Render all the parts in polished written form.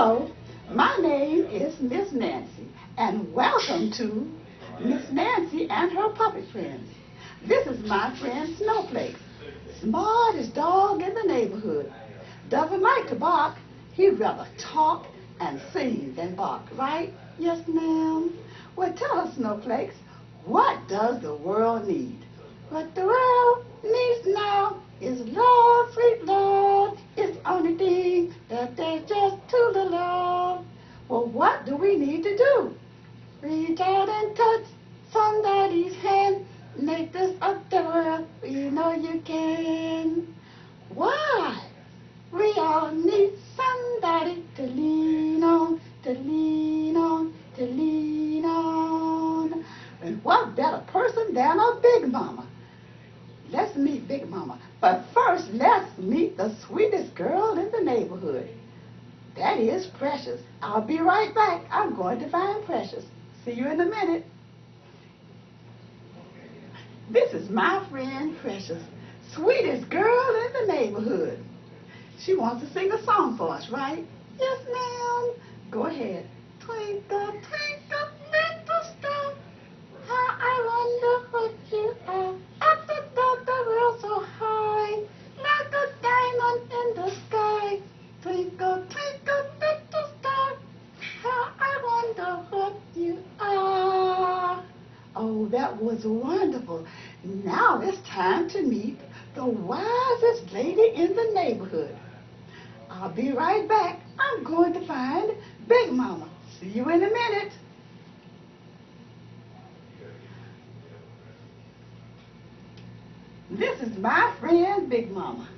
Hello, my name is Miss Nancy, and welcome to Miss Nancy and her puppet friends. This is my friend Snowflake, smartest dog in the neighborhood. Doesn't like to bark, he'd rather talk and sing than bark, right? Yes, ma'am. Well, tell us, Snowflakes, what does the world need? What the world needs now is love, sweet love. It's the only thing that there's just too little of. Well, what do we need to do? Reach out and touch somebody's hand. Make this a better world. You know you can. Why? We all need somebody to lean on, to lean on, to lean on. And what better person than a Big Mama? Let's meet Big Mama. But first, let's meet the sweetest girl in the neighborhood. That is Precious. I'll be right back. I'm going to find Precious. See you in a minute. This is my friend Precious, sweetest girl in the neighborhood. She wants to sing a song for us, right? Yes, ma'am. Go ahead. Twinkle, twinkle, little star, how I wonder what you are. Up above the world so high, like a diamond in the sky. Twinkle, twinkle, little star, how I wonder what you are. Oh, that was wonderful. Now it's time to meet the wisest lady in the neighborhood. I'll be right back. I'm going to find Big Mama. See you in a minute. This is my friend Big Mama,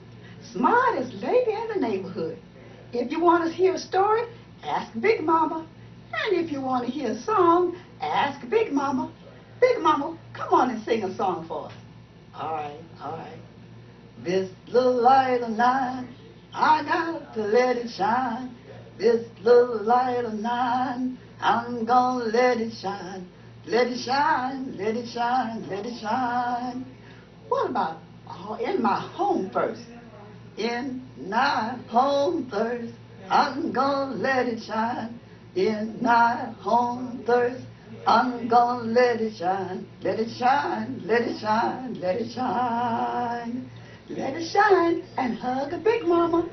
smartest lady in the neighborhood. If you want to hear a story, ask Big Mama. And if you want to hear a song, ask Big Mama. Big Mama, come on and sing a song for us. All right, all right. This little light of mine, I got to let it shine. This little light of mine, I'm gonna let it shine. Let it shine, let it shine, let it shine. What about in my home first? In my home first, I'm gonna let it shine. In my home first, I'm gonna let it shine. Let it shine, let it shine, let it shine. Let it shine and hug a Big Mama.